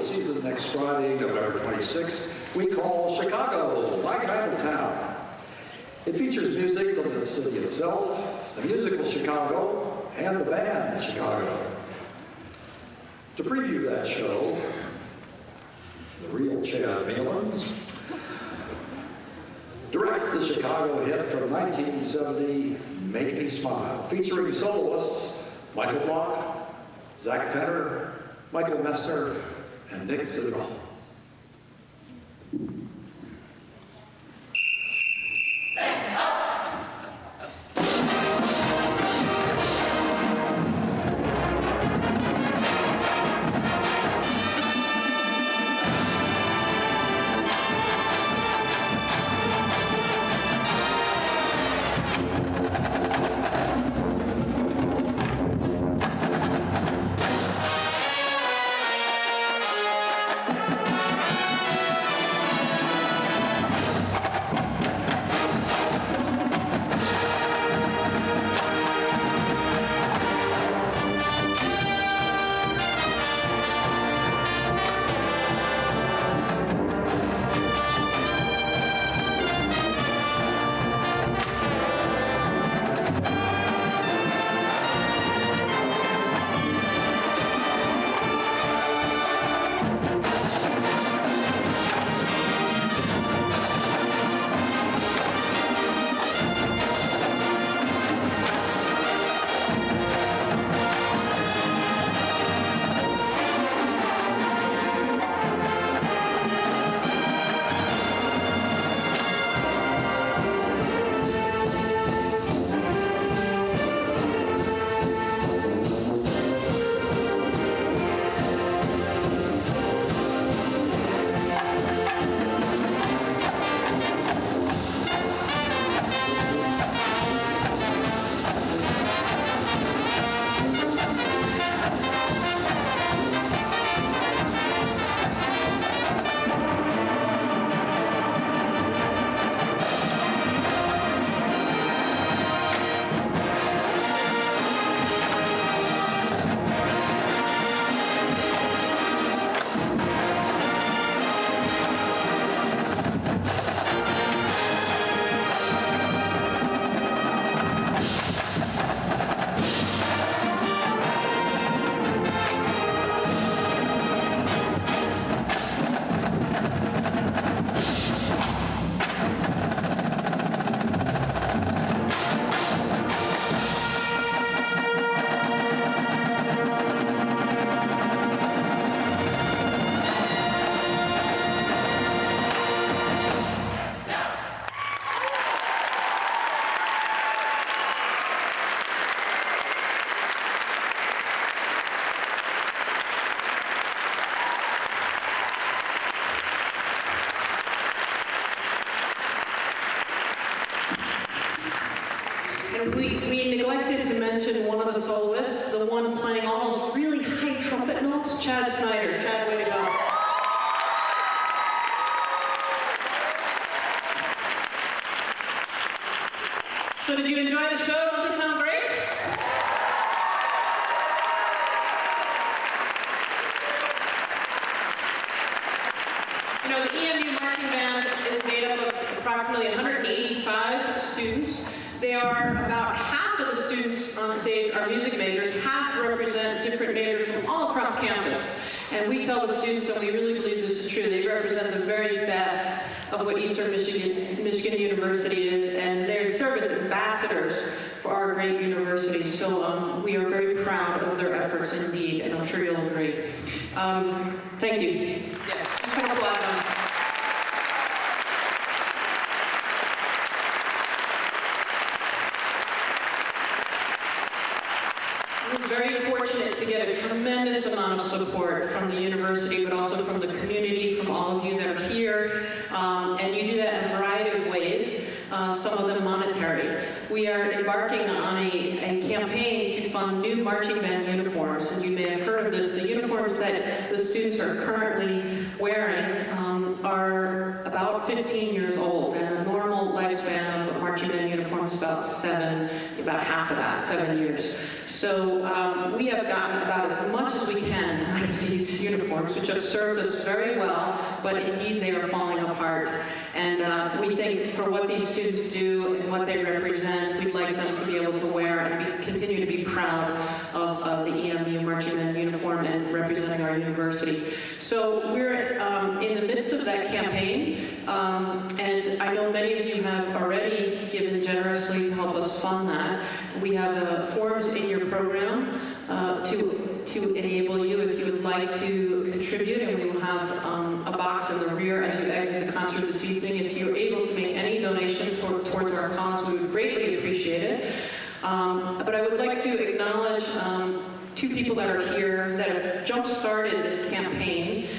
season next Friday, November 26th, we call Chicago, My Kind of Town. It features music from the city itself, the musical Chicago, and the band Chicago. To preview that show, the real Chad Malins directs the Chicago hit from 1970, Make Me Smile, featuring soloists Michael Block, Zach Fenner, Michael Messner, and Nick Zidroff. We neglected to mention one of the soloists, the one playing all those really high trumpet notes, Chad Snyder. Chad, way to go. So did you enjoy the show? Don't they sound great? You know, the EMU marching band is made up of approximately 185 students. They are about half of the students on stage are music majors, half represent different majors from all across campus. And we tell the students, and we really believe this is true, they represent the very best of what Eastern Michigan University is, and they serve as ambassadors for our great university. So we are very proud of their efforts indeed, and I'm sure you'll agree. Thank you. Yes, you can applaud them. Very fortunate to get a tremendous amount of support from the university, but also from the community, from all of you that are here. And you do that in a variety of ways, some of them monetary. We are embarking on a campaign to fund new marching band uniforms, and you may have heard of this. The uniforms that the students are currently wearing are about 15 years old, and the normal lifespan of a marching band uniform is about half of that, 7 years. So we have gotten about as much as we can out of these uniforms, which have served us very well, but indeed they are falling apart. And we think for what these students do and what they represent, we'd like them to be able to wear and continue to be proud of the EMU marching band uniform and representing our university. So we're in the midst of that campaign, and I know many of you have already given generously to help us fund that. We have forms in your program to enable you if you would like to contribute, and we will have a box in the rear as you exit the concert this evening. If you're able to make any donation towards our cause, we would greatly appreciate it. But I would like to acknowledge two people that are here that have jump-started this campaign.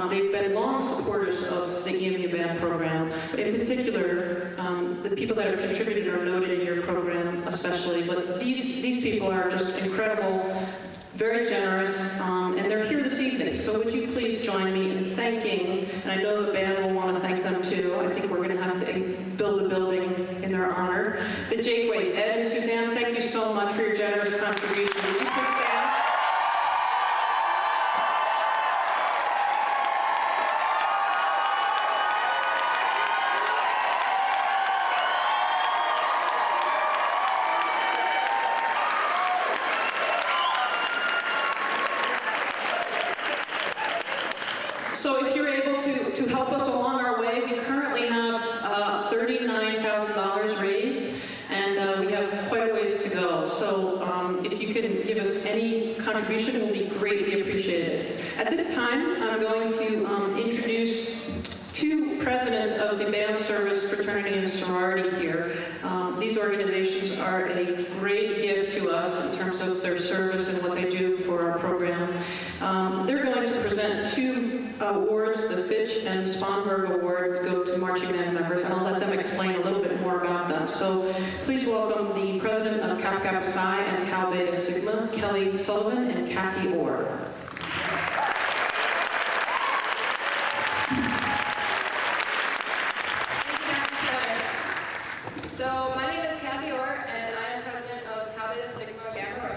They've been long supporters of the EMU band program, but in particular, the people that have contributed are noted in your program especially, but these people are just incredible, very generous, and they're here this evening. So would you please join me in thanking, and I know the band will want to thank them too. I think we're going to have to build a building in their honor. The Jakeways, Ed and Suzanne, thank you so much for your generous contribution. Would you please stand? So if you're able to help us along our way, we currently have $39,000 raised, and we have quite a ways to go. So if you can give us any contribution, it will be greatly appreciated. At this time, I'm going to introduce two presidents of the band service, fraternity, and sorority here. These organizations are a great gift to us in terms of their service and what they do for our program. They're going to present two awards. The Fitch and Sponberg Award go to marching band members, and I'll let them explain a little bit more about them. So please welcome the president of Kappa Kappa Psi and Tau Beta Sigma, Kelly Sullivan and Kathy Orr. So my name is Kathy Orr, and I am president of Tau Beta Sigma Gamma Rho.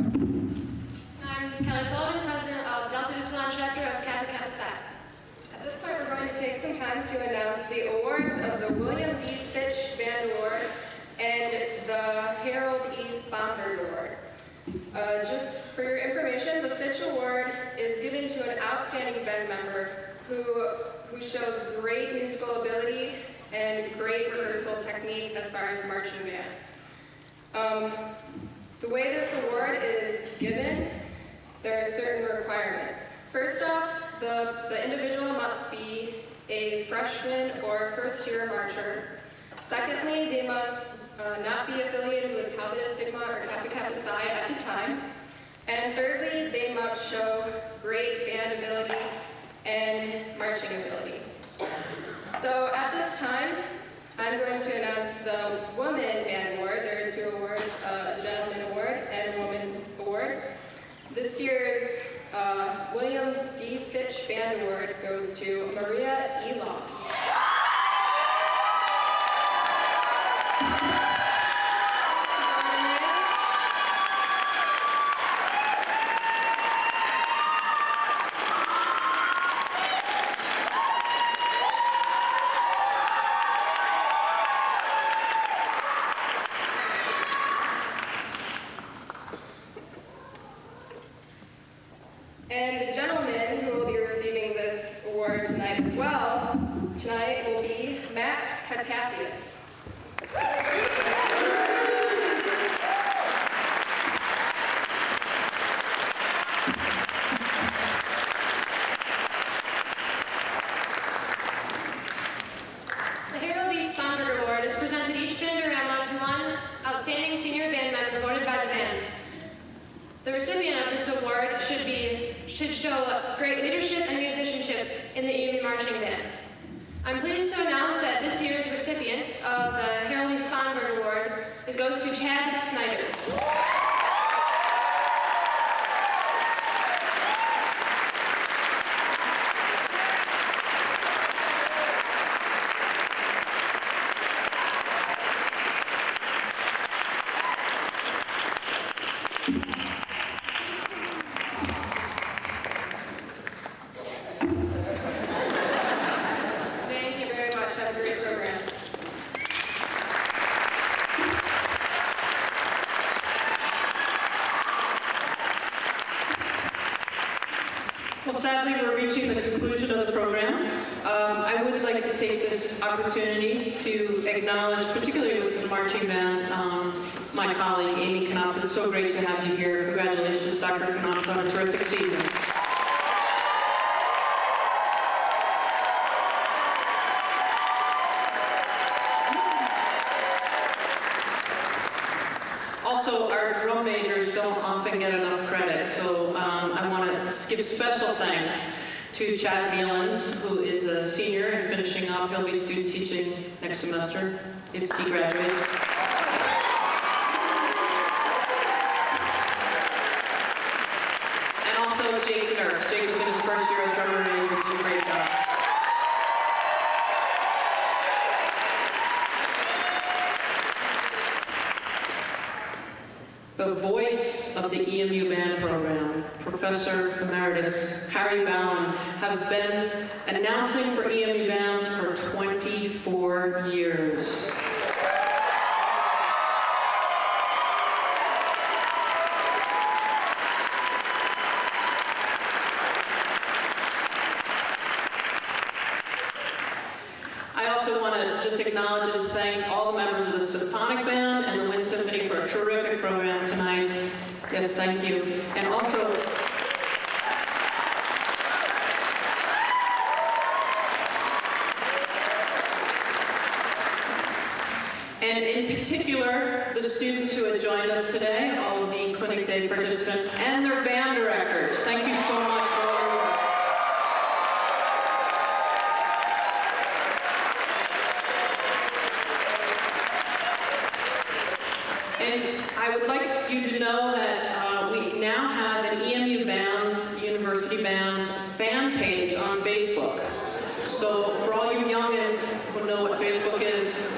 I'm Kelly Sullivan, president of Delta Upsilon chapter of Kappa Kappa Psi. At this point, we're going to take some time to announce the awards of the William D. Fitch Band Award and the Harold E. Sponberg Award. Just for your information, the Fitch Award is given to an outstanding band member who shows great musical ability and great rehearsal technique as far as marching band. The way this award is given, there are certain requirements. First off, the individual must be a freshman or first-year marcher. Secondly, they must not be affiliated with Tau Beta Sigma or Kappa Kappa Psi at the time. And thirdly, they must show great band ability and marching ability. So at this time, I'm going to announce the Woman Band Award. There are two awards, a Gentleman Award and a Woman Award. This year's William D. Fitch Band Award goes to Maria E. Long. And the gentleman who will be receiving this award tonight as well, tonight will be Matt Hatafias. The Harold E. Sponberg Award is presented each Bandorama to one outstanding senior band member voted by the band. The recipient of this award should show great leadership and musicianship in the EMU marching band. I'm pleased to announce that this year's recipient of the Harold E. Sponberg Award goes to Chad Snyder. reaching the conclusion of the program. I would like to take this opportunity to acknowledge, particularly with the marching band, my colleague, Amy Knopf. It's so great to have you here. Congratulations, Dr. Knopf, on a terrific season. Also, our drum majors don't often get enough credit, so I want to give special thanks to Chad Mealens, who is a senior and finishing up. He'll be student teaching next semester if he graduates. And also Jake Nurse. Jake was in his first year as drummer major and did a great job. The voice of the EMU band program, Professor Emeritus Harry Bowen, has been announcing for EMU bands for 24 years. I also want to just acknowledge and thank all the members of the Symphonic Band and the Wind Symphony for a terrific program tonight. Yes, thank you. And also, and in particular, the students who had joined us today, all of the Clinic Day participants, and their band directors. Thank you so much for all your work. And I would like you to know that we now have an EMU Bands, University Bands fan page on Facebook. So for all you youngins who know what Facebook is,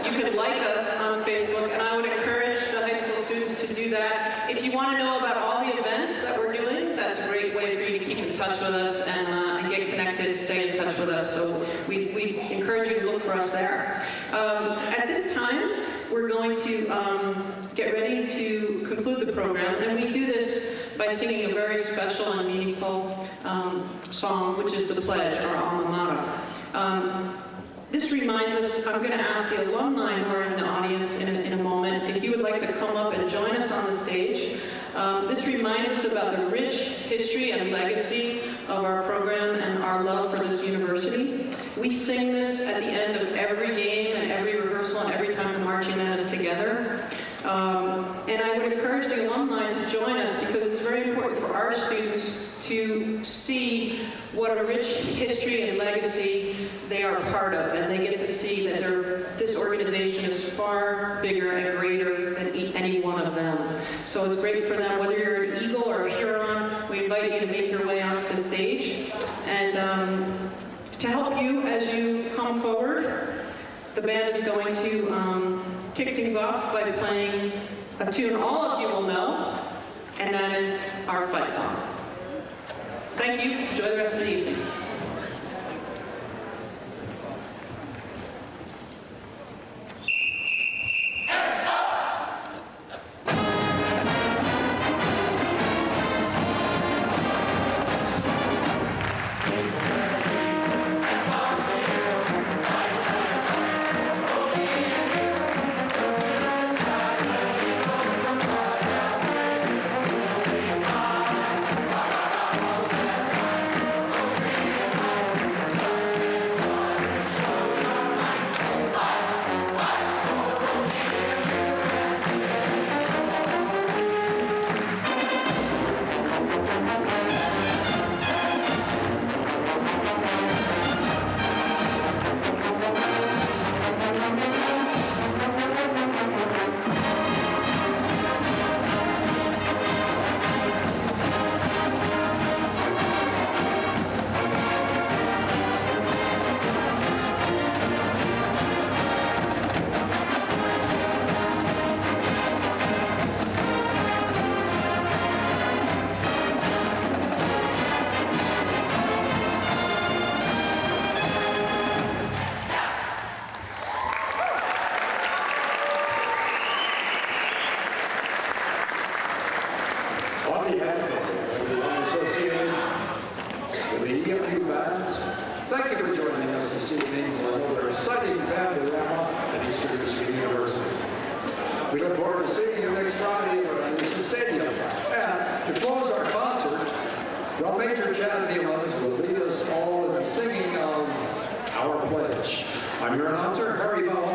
you can like us on Facebook, and I would encourage the high school students to do that. If you want to know about all the events that we're doing, that's a great way for you to keep in touch with us and get connected, stay in touch with us. So we encourage you to look for us there. At this time, we're going to get ready to conclude the program, and we do this by singing a very special and meaningful song, which is the Pledge, our alma mater. This reminds us, I'm going to ask the alumni who are in the audience in a moment, if you would like to come up and join us on the stage. This reminds us about the rich history and legacy of our program and our love for this university. We sing this at the end of every game and every rehearsal and every time the marching band is together. And I would encourage the alumni to join us because it's very important for our students to see what a rich history and legacy they are part of, and they get to see that this organization is far bigger and greater than any one of them. So it's great for them, whether you're an Eagle or a Huron, we invite you to make your way onto the stage. And to help you as you come forward, the band is going to kick things off by playing a tune all of you will know, and that is our fight song. Thank you. Enjoy the rest of the evening. Thank you. EMU bands, thank you for joining us this evening for another exciting Bandorama at Eastern Michigan University. We look forward to seeing you next Friday at Anderson Stadium. And to close our concert, Drum Major Chad Nealons will lead us all in the singing of Our Pledge. I'm your announcer, Harry Bell.